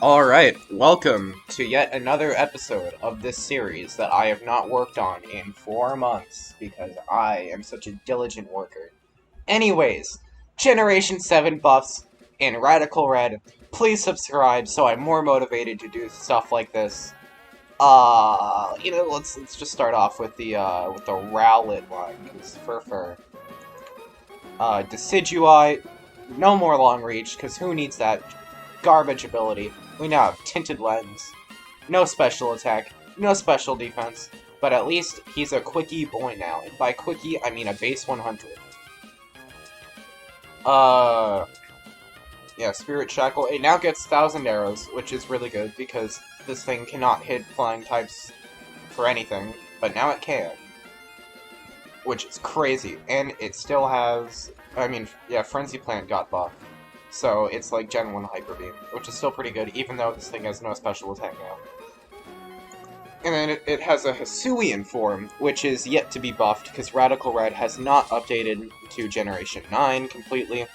Alright, welcome to yet another episode of this series that I have not worked on in 4 months because I am such a diligent worker. Anyways, Generation 7 buffs in Radical Red. Please subscribe so I'm more motivated to do stuff like this. Let's just start off with the Rowlet line, because fur. Decidui, no more long reach, because who needs that garbage ability? We now have Tinted Lens, no special attack, no special defense, but at least he's a quickie boy now, and by quickie, I mean a base 100. Yeah, Spirit Shackle, it now gets 1,000 arrows, which is really good, because this thing cannot hit flying types for anything, but now it can. Which is crazy, and it still has, Frenzy Plant got buffed. So it's like Gen 1 Hyper Beam, which is still pretty good, even though this thing has no special attack now. And then it has a Hisuian form, which is yet to be buffed, because Radical Red has not updated to Generation 9 completely.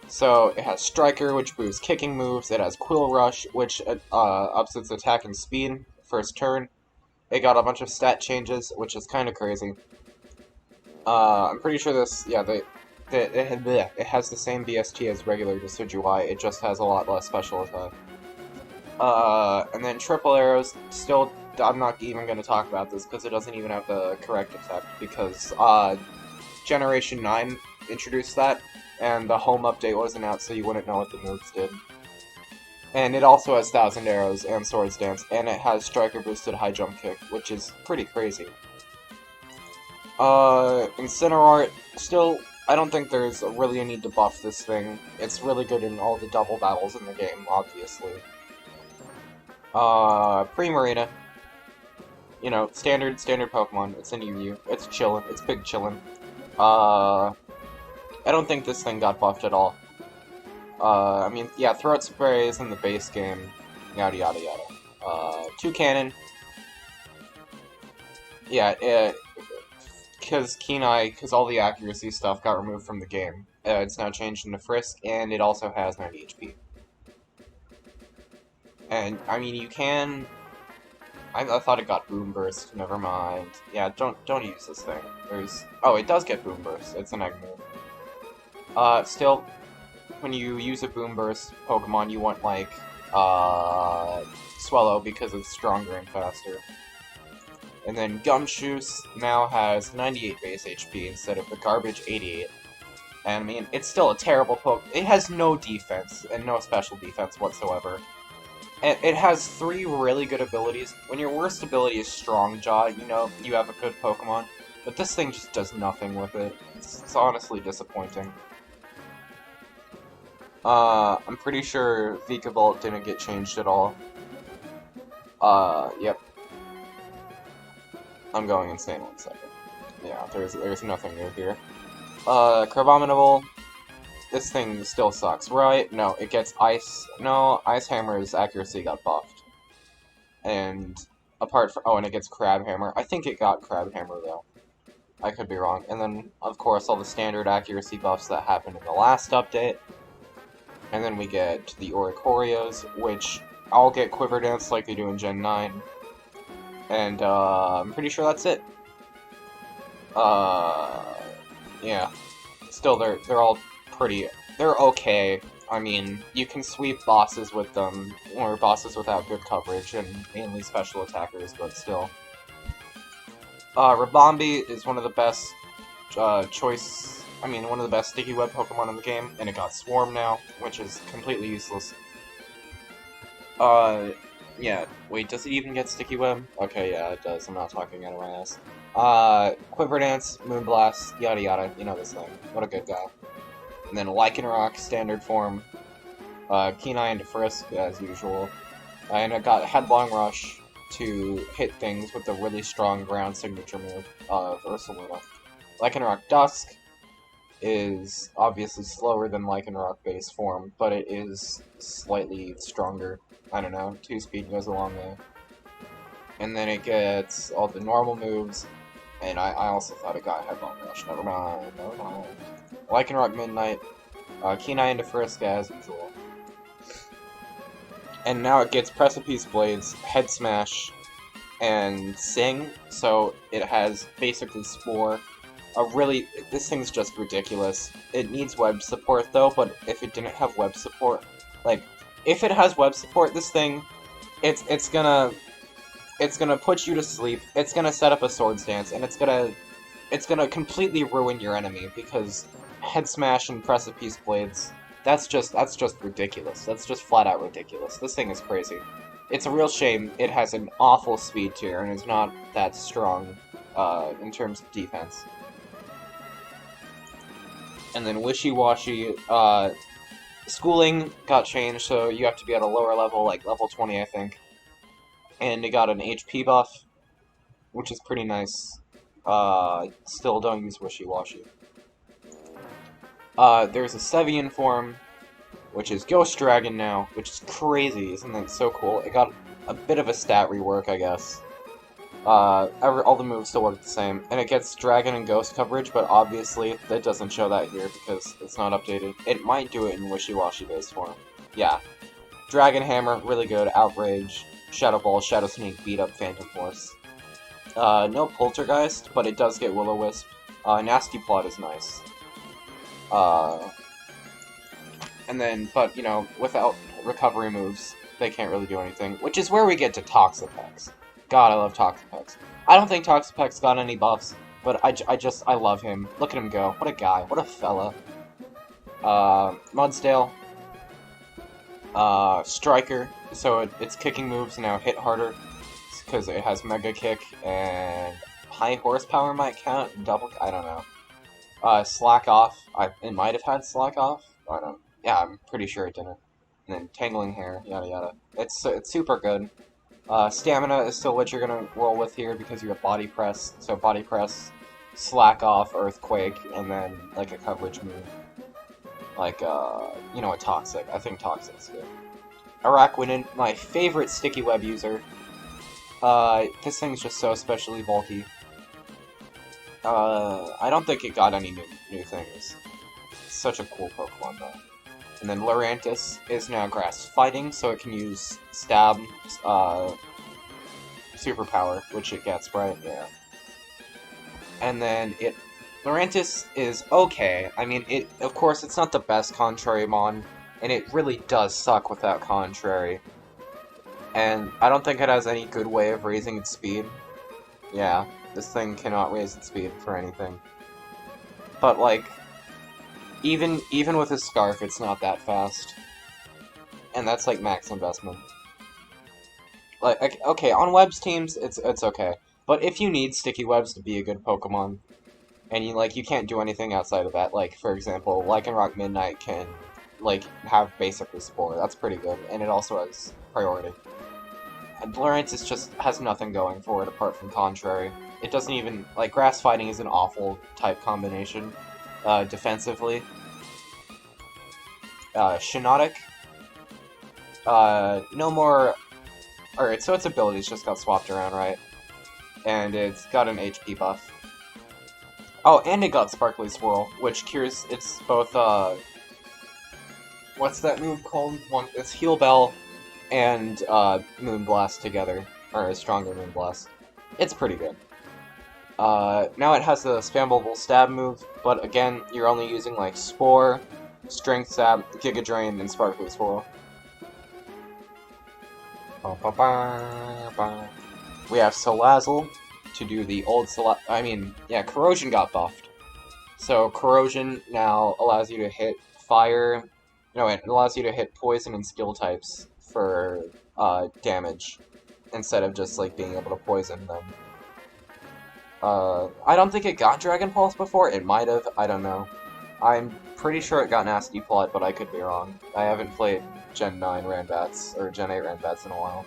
So it has Striker, which boosts kicking moves, it has Quill Rush, which ups its attack and speed first turn. It got a bunch of stat changes, which is kind of crazy. I'm pretty sure this, it has the same BST as regular Decidui, it just has a lot less special attack. And then Triple Arrows, still, I'm not even going to talk about this, because it doesn't even have the correct effect, because, Generation 9 introduced that, and the home update wasn't out, so you wouldn't know what the moves did. And it also has 1,000 Arrows and Swords Dance, and it has Striker boosted High Jump Kick, which is pretty crazy. Incineroar, still, I don't think there's really a need to buff this thing. It's really good in all the double battles in the game, obviously. Primarina. You know, standard Pokemon. It's an EV. It's chillin'. It's big chillin'. I don't think this thing got buffed at all. Throat Spray is in the base game. Yada yada yada. Toucannon. Yeah, because all the accuracy stuff got removed from the game. It's now changed into Frisk, and it also has 90 HP. And, I mean, you can... I thought it got Boom Burst, never mind. Yeah, don't use this thing. Oh, it does get Boom Burst, it's an egg move. Still, when you use a Boom Burst Pokemon, you want, like, Swellow, because it's stronger and faster. And then Gumshoos now has 98 base HP instead of the garbage 88. And I mean, it's still a terrible Poke. It has no defense, and no special defense whatsoever. And it has 3 really good abilities. When your worst ability is Strong Jaw, you know you have a good Pokemon. But this thing just does nothing with it. It's honestly disappointing. I'm pretty sure Vikavolt didn't get changed at all. Yep. I'm going insane 1 second. Yeah, there's nothing new here. Crabominable. This thing still sucks, right? No, it gets Ice. No, Ice Hammer's accuracy got buffed. And and it gets Crab Hammer. I think it got Crab Hammer though. I could be wrong. And then, of course, all the standard accuracy buffs that happened in the last update. And then we get the Oricorios, which I'll get Quiver Dance like they do in Gen 9. And, I'm pretty sure that's it. Yeah. Still, they're all they're okay. I mean, you can sweep bosses with them, or bosses without good coverage, and mainly special attackers, but still. Rabombi is one of the best, one of the best Sticky Web Pokemon in the game, and it got Swarm now, which is completely useless. Yeah, wait, does it even get Sticky Web? Okay, yeah, it does. I'm not talking out of my ass. Quiver Dance, Moonblast, yada yada, you know this thing. What a good guy. And then Lycanroc, standard form. Keen-Eye into Frisk, as usual. And it got Headlong Rush to hit things with the really strong ground signature move of Ursaluna. Lycanroc Dusk is obviously slower than Lycanroc base form, but it is slightly stronger. I don't know, 2 speed goes a long way. And then it gets all the normal moves, and I also thought it got Headlong Rush. Never mind. Lycanroc Midnight, Keen-Eye into Frisk as usual. And now it gets Precipice Blades, Head Smash, and Sing, so it has basically Spore. This thing's just ridiculous. It needs web support though, but if it didn't have web support, like, if it has web support, this thing, it's gonna put you to sleep, it's gonna set up a Swords Dance, and it's gonna completely ruin your enemy, because Head Smash and Precipice Blades, that's just ridiculous. That's just flat out ridiculous. This thing is crazy. It's a real shame it has an awful speed tier and is not that strong in terms of defense. And then Wishy-Washy, schooling got changed, so you have to be at a lower level, like level 20, I think. And it got an HP buff, which is pretty nice. Still don't use Wishy-Washy. There's a Sevian form, which is Ghost Dragon now, which is crazy, isn't that so cool? It got a bit of a stat rework, I guess. All the moves still work the same, and it gets Dragon and Ghost coverage, but obviously that doesn't show that here because it's not updated. It might do it in Wishy-Washy based form. Yeah. Dragon Hammer, really good. Outrage, Shadow Ball, Shadow Sneak, beat up Phantom Force. No Poltergeist, but it does get Will-O-Wisp. Nasty Plot is nice. And then, but, you know, without recovery moves, they can't really do anything, which is where we get to Toxapex. God, I love Toxapex. I don't think Toxapex got any buffs, but I love him. Look at him go. What a guy. What a fella. Mudsdale. Striker. So its kicking moves now hit harder, because it has Mega Kick, and high horsepower might count, I don't know. Slack Off. It might have had Slack Off. I don't. Yeah, I'm pretty sure it didn't. And then Tangling Hair, yada yada. It's super good. Stamina is still what you're gonna roll with here because you have Body Press. So Body Press, Slack Off, Earthquake, and then like a coverage move. Like, you know, a Toxic. I think Toxic's good. Araquanid, my favorite sticky web user. This thing's just so especially bulky. I don't think it got any new things. It's such a cool Pokemon though. And then Lurantis is now Grass Fighting, so it can use Stab, Superpower, which it gets, right? Yeah. And then Lurantis is okay. I mean, of course, it's not the best Contrary Mon, and it really does suck without Contrary. And I don't think it has any good way of raising its speed. Yeah, this thing cannot raise its speed for anything. But, like, even with a Scarf, it's not that fast. And that's, like, max investment. Like, okay, on Webs teams, it's okay. But if you need Sticky Webs to be a good Pokemon, and you can't do anything outside of that, like, for example, Lycanroc Midnight can, like, have basically Spore. That's pretty good, and it also has priority. And Lurantis just has nothing going for it apart from Contrary. It doesn't even, like, Grass Fighting is an awful type combination, defensively. Shiinotic. No more... Alright, so its abilities just got swapped around, right? And it's got an HP buff. Oh, and it got Sparkly Swirl, which cures it's both, what's that move called? It's Heal Bell and, Moonblast together. Or a stronger Moonblast. It's pretty good. Now it has a spammable stab move, but again, you're only using, like, Spore, Strength Stab, Giga Drain, and Sparkly Swirl. We have Salazzle to do the old Corrosion got buffed. So Corrosion now allows you to hit fire... No, it allows you to hit poison and steel types for damage, instead of just, like, being able to poison them. I don't think it got Dragon Pulse before. It might have. I don't know. I'm pretty sure it got Nasty Plot, but I could be wrong. I haven't played Gen 9 Ranbats, or Gen 8 Ranbats in a while.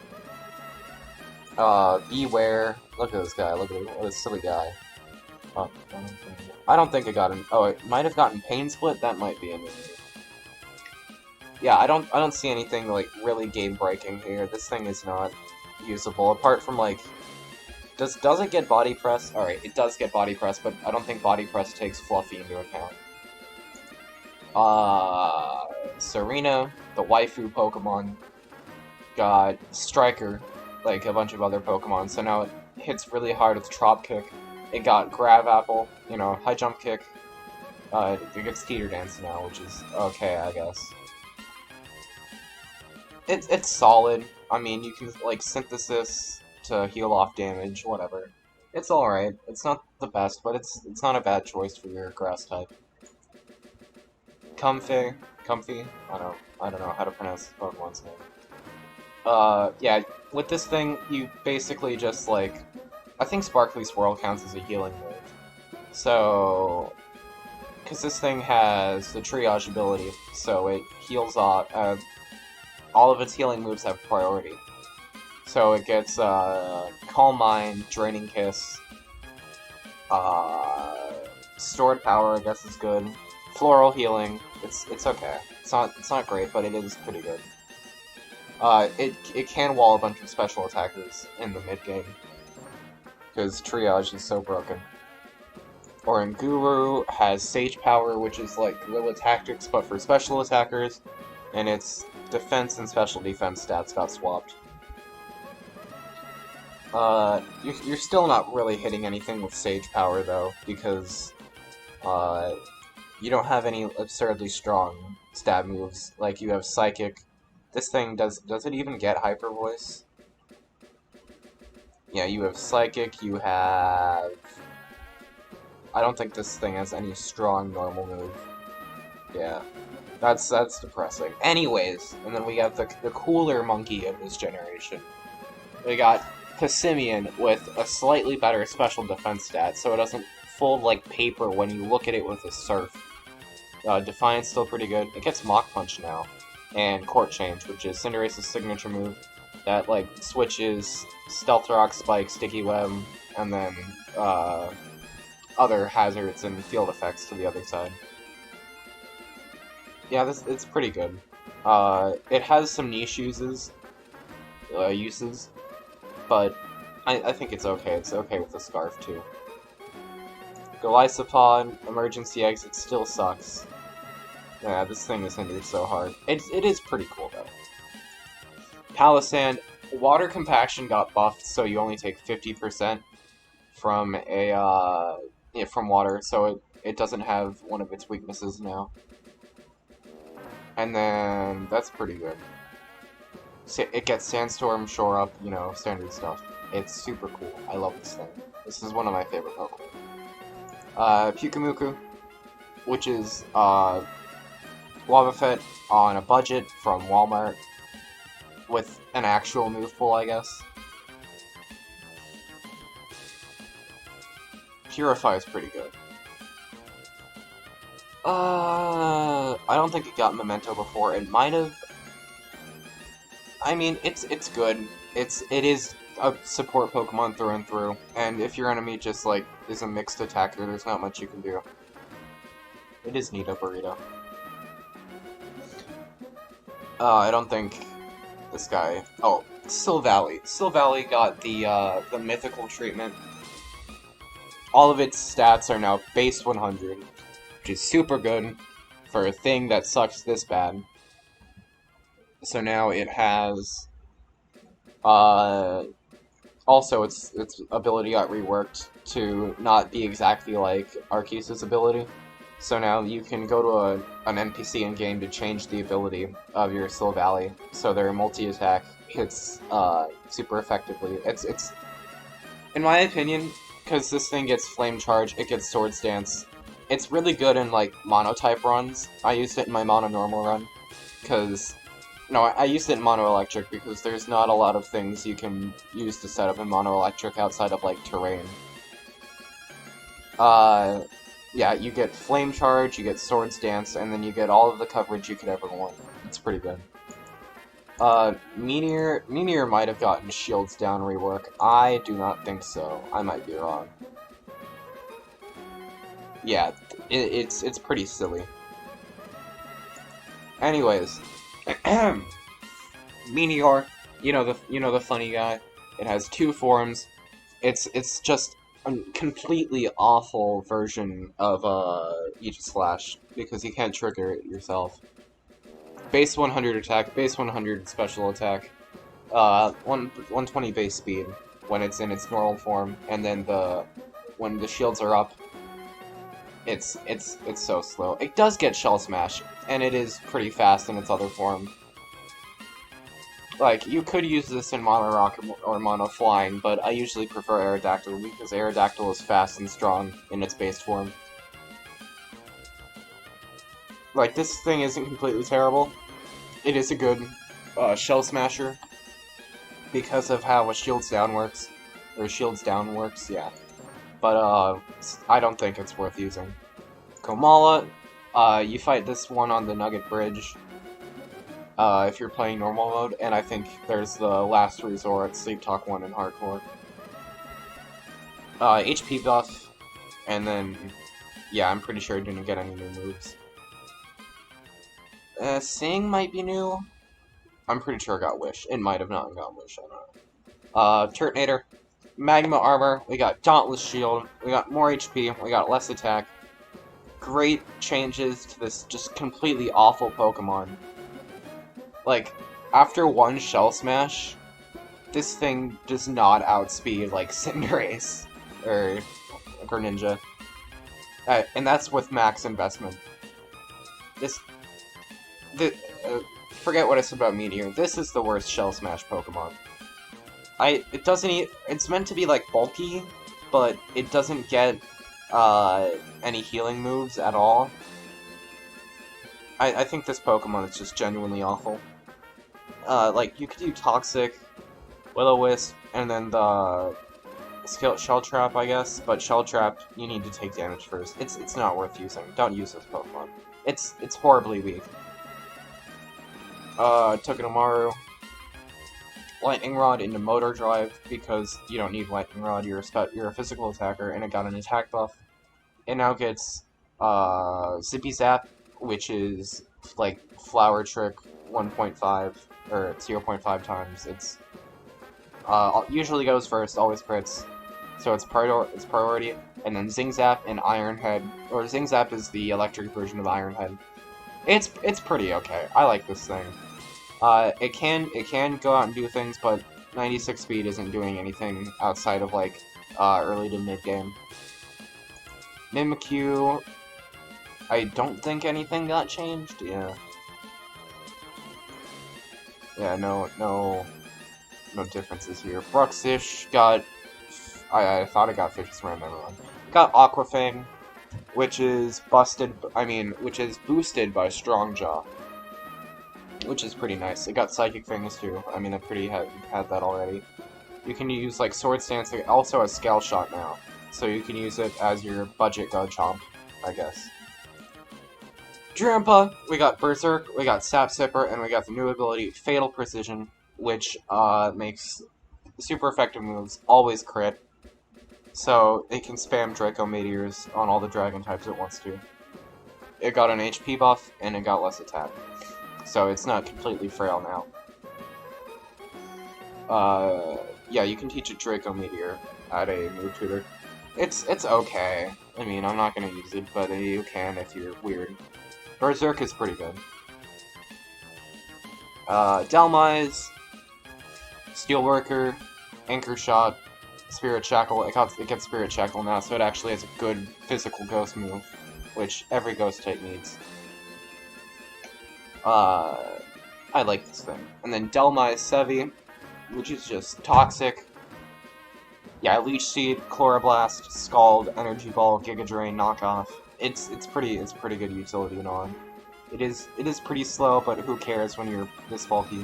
Beware. Look at this guy. Look at this silly guy. I don't think it got him. Oh, it might have gotten Pain Split? That might be a move. Yeah, I don't see anything, like, really game-breaking here. This thing is not usable, apart from, like... Does it get Body Press? Alright, it does get Body Press, but I don't think Body Press takes Fluffy into account. Serena, the waifu Pokemon. got Striker, like a bunch of other Pokemon, so now it hits really hard with Trop Kick. It got Grav Apple, you know, High Jump Kick. It gets Teeter Dance now, which is okay, I guess. It's solid. I mean, you can, like, Synthesis to heal off damage, whatever. It's alright. It's not the best, but it's not a bad choice for your grass type. Comfy? I don't know how to pronounce the Pokemon's name. Yeah, with this thing, you basically just, like, I think Sparkly Swirl counts as a healing move. So, because this thing has the triage ability, so it heals off, all of its healing moves have priority. So it gets, Calm Mind, Draining Kiss, Stored Power, I guess is good. Floral Healing, it's okay. It's not great, but it is pretty good. It can wall a bunch of special attackers in the mid-game, because Triage is so broken. Oranguru has Sage Power, which is like Guerrilla Tactics, but for special attackers, and its defense and special defense stats got swapped. You're still not really hitting anything with Sage Power, though, because, you don't have any absurdly strong stab moves. Like, you have Psychic. This thing does it even get Hyper Voice? Yeah, you have Psychic, you have... I don't think this thing has any strong normal move. Yeah. That's depressing. Anyways, and then we have the cooler monkey of this generation. We got Passimian with a slightly better special defense stat, so it doesn't fold like paper when you look at it with a Surf. Defiance still pretty good. It gets Mach Punch now. And Court Change, which is Cinderace's signature move that, like, switches Stealth Rock, Spike, Sticky Web, and then, other hazards and field effects to the other side. Yeah, it's pretty good. It has some niche uses, but I think it's okay. It's okay with the Scarf, too. Golisopod, Emergency Exit still sucks. Yeah, this thing is hindered so hard. It is pretty cool, though. Palisand, Water Compaction got buffed, so you only take 50% from from water, so it doesn't have one of its weaknesses now. And then, that's pretty good. It gets Sandstorm, Shore Up, you know, standard stuff. It's super cool. I love this thing. This is one of my favorite Pokemon. Pyukumuku, which is, Wobbuffet on a budget from Walmart, with an actual move pool, I guess. Purify is pretty good. I don't think it got Memento before. It might have. I mean, it's good. It is a support Pokemon through and through, and if your enemy just, like, is a mixed attacker, there's not much you can do. It is Nita Burrito. I don't think this guy... Oh, Silvally. Silvally got the mythical treatment. All of its stats are now base 100, which is super good for a thing that sucks this bad. So now it has... also, its ability got reworked to not be exactly like Arceus' ability. So now you can go to an NPC in-game to change the ability of your Silvally, so their multi-attack hits super effectively. It's in my opinion, because this thing gets Flame Charge, it gets Swords Dance. It's really good in, like, Monotype runs. I used it in my Mono Normal run, because... No, I used it in Mono Electric because there's not a lot of things you can use to set up in Mono Electric outside of, like, terrain. Yeah, you get Flame Charge, you get Swords Dance, and then you get all of the coverage you could ever want. It's pretty good. Meteor might have gotten Shields Down rework. I do not think so. I might be wrong. Yeah, it's pretty silly. Anyways, Meteor, you know the funny guy. It has 2 forms. It's just a completely awful version of Aegislash because you can't trigger it yourself. Base 100 attack, base 100 special attack. 120 base speed when it's in its normal form, and then when the shields are up, it's so slow. It does get Shell Smash, and it is pretty fast in its other form. Like, you could use this in Mono Rock or Mono Flying, but I usually prefer Aerodactyl because Aerodactyl is fast and strong in its base form. Like, this thing isn't completely terrible. It is a good Shell Smasher because of how a Shields Down works. Or Shields Down works, yeah. But, I don't think it's worth using. Komala, you fight this one on the Nugget Bridge. If you're playing normal mode, and I think there's the last resort, Sleep Talk 1 in Hardcore. HP buff, and then, yeah, I'm pretty sure I didn't get any new moves. Sing might be new. I'm pretty sure I got Wish. It might have not got Wish, I don't know. Turtonator, Magma Armor, we got Dauntless Shield, we got more HP, we got less attack. Great changes to this just completely awful Pokemon. Like, after one Shell Smash, this thing does not outspeed, like, Cinderace or Greninja. And that's with max investment. Forget what I said about Meteor. This is the worst Shell Smash Pokemon. It's meant to be, like, bulky, but it doesn't get, any healing moves at all. I think this Pokemon is just genuinely awful. Like, you could do Toxic, Will-O-Wisp, and then the Shell Trap, I guess, but Shell Trap, you need to take damage first. It's not worth using. Don't use this Pokemon. It's horribly weak. Togedemaru, Lightning Rod into Motor Drive, because you don't need Lightning Rod, you're a physical attacker, and it got an attack buff. It now gets, Zippy Zap, which is, like, Flower Trick 1.5, or 0.5 times. It's, usually goes first, always crits, so it's priority, and then Zing Zap and Iron Head, or Zing Zap is the electric version of Iron Head. It's pretty okay. I like this thing. It can go out and do things, but 96 speed isn't doing anything outside of, like, early to mid-game. Mimikyu, I don't think anything got changed, yeah. Yeah, no differences here. Bruxish got, I thought it got Fish's Ram, never mind. Got Aquafang, which is boosted by Strongjaw, which is pretty nice. It got Psychic Fangs too. I mean, I had that already. You can use, like, Sword Stance. It also has Scale Shot now, so you can use it as your budget Garchomp, I guess. Drampa, we got Berserk, we got Sap Sipper, and we got the new ability Fatal Precision, which makes super effective moves always crit, so it can spam Draco Meteors on all the dragon types it wants to. It got an HP buff, and it got less attack, so it's not completely frail now. Yeah, you can teach a Draco Meteor at a move tutor. It's okay. I mean, I'm not gonna use it, but you can if you're weird. Berserk is pretty good. Dhelmise, Steelworker, Anchor Shot, Spirit Shackle. It gets Spirit Shackle now, so it actually has a good physical ghost move, which every ghost type needs. I like this thing. And then Dhelmise Sevi, which is just Toxic. Yeah, Leech Seed, Chloroblast, Scald, Energy Ball, Giga Drain, Knockoff. It's pretty good utility and on. It is pretty slow, but who cares when you're this bulky.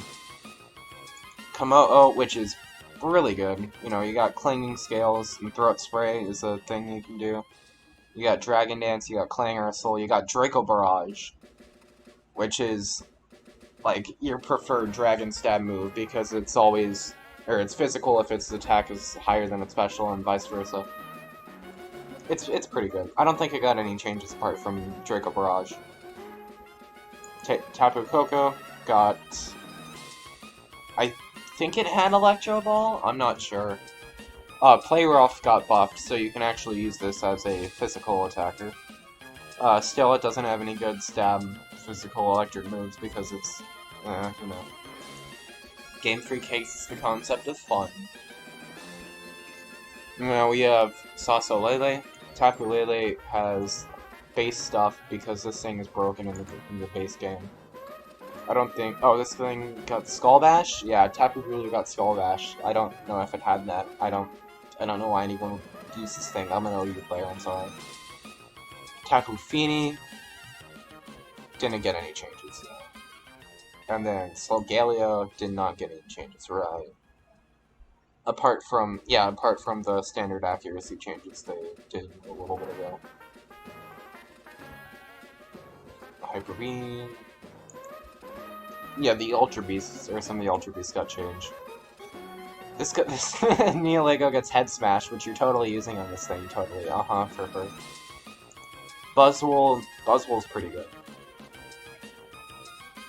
Komodo, which is really good. You know, you got Clinging Scales, and Throat Spray is a thing you can do. You got Dragon Dance, you got Clangor Soul, you got Draco Barrage, which is, like, your preferred Dragon Stab move, because it's always, or it's physical if its attack is higher than its special, and vice versa. It's pretty good. I don't think it got any changes apart from Draco Barrage. Tapu Koko got, I think it had Electro Ball? I'm not sure. Play Rough got buffed, so you can actually use this as a physical attacker. Still, it doesn't have any good stab physical electric moves because it's, you know. Game Freak hates the concept of fun. Now we have Saso Lele. Tapu Lele has base stuff because this thing is broken in the base game. I don't think... Oh, this thing got Skull Bash? Yeah, Tapu Lele got Skull Bash. I don't know if it had that. I don't know why anyone would use this thing. I'm an OU player, I'm sorry. Tapu Fini didn't get any changes. And then Solgaleo did not get any changes, right? Apart from the standard accuracy changes they did a little bit ago. Hyper Beam. Yeah, the Ultra Beasts, or some of the Ultra Beasts got changed. This Neolego gets Head Smash, which you're totally using on this thing, totally. For her. Buzzwole's pretty good.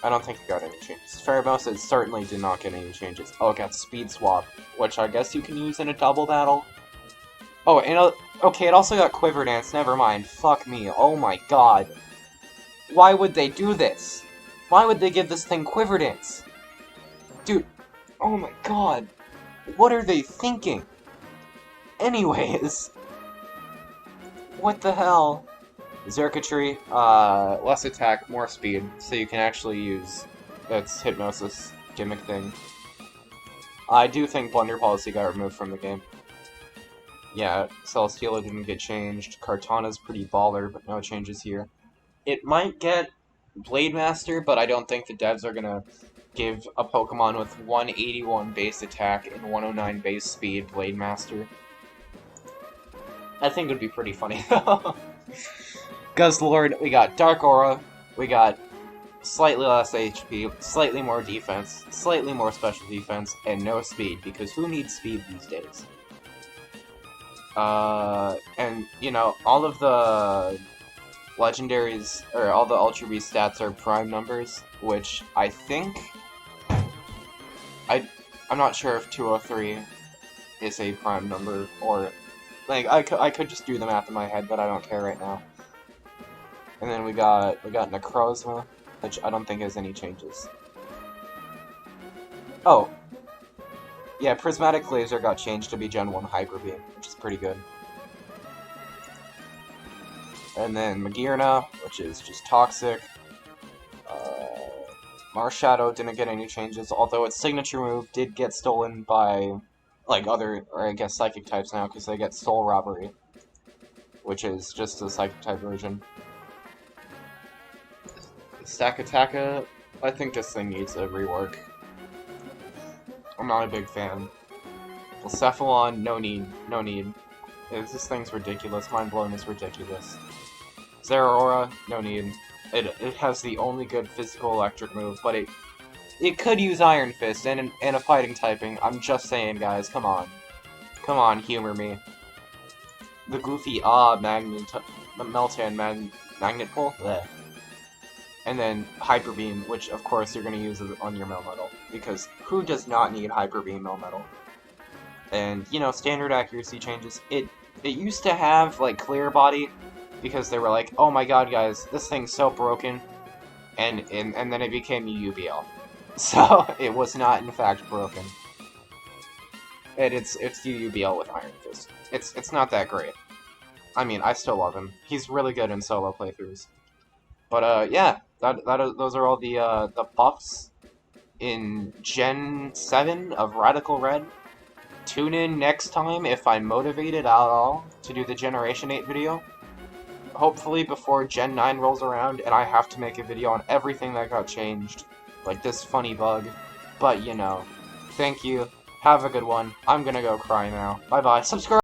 I don't think it got any changes. Pheromosa certainly did not get any changes. Oh, it got Speed Swap, which I guess you can use in a double battle. Oh, and okay, it also got Quiver Dance, never mind. Fuck me, oh my god. Why would they do this? Why would they give this thing Quiver Dance? Dude, oh my god. What are they thinking? Anyways. What the hell? Xurkitree, less attack, more speed, so you can actually use its Hypnosis gimmick thing. I do think Blunder Policy got removed from the game. Yeah, Celesteela didn't get changed. Kartana's pretty baller, but no changes here. It might get Blade Master, but I don't think the devs are gonna give a Pokemon with 181 base attack and 109 base speed Blade Master. I think it would be pretty funny, though. Guzzlord, we got Dark Aura, we got slightly less HP, slightly more defense, slightly more special defense, and no speed, because who needs speed these days? And, you know, all of the legendaries, or all the Ultra Beast stats are prime numbers, which I think... I'm not sure if 203 is a prime number, or... Like, I could just do the math in my head, but I don't care right now. And then we got Necrozma, which I don't think has any changes. Oh. Yeah, Prismatic Laser got changed to be Gen 1 Hyper Beam, which is pretty good. And then Magearna, which is just Toxic. Marshadow didn't get any changes, although its signature move did get stolen by, like, other, or I guess Psychic types now, because they get Soul Robbery, which is just a Psychic type version. Stakataka, I think this thing needs a rework. I'm not a big fan. Cephalon, no need. This thing's ridiculous. Mind Blown is ridiculous. Zeraora, no need. It has the only good physical electric move, but it could use Iron Fist and a fighting typing. I'm just saying, guys. Come on. Come on, humor me. The goofy Meltan Magnet Pull? Bleh. And then Hyper Beam, which of course you're going to use on your Melmetal, because who does not need Hyper Beam Melmetal? And, you know, standard accuracy changes. It used to have, like, Clear Body, because they were like, oh my god, guys, this thing's so broken, and then it became UBL. So, it was not, in fact, broken. And it's UBL with Iron Fist. It's not that great. I mean, I still love him. He's really good in solo playthroughs. But, yeah, those are all the buffs in Gen 7 of Radical Red. Tune in next time if I'm motivated at all to do the Generation 8 video. Hopefully before Gen 9 rolls around and I have to make a video on everything that got changed. Like this funny bug. But, you know, thank you. Have a good one. I'm gonna go cry now. Bye-bye. Subscribe!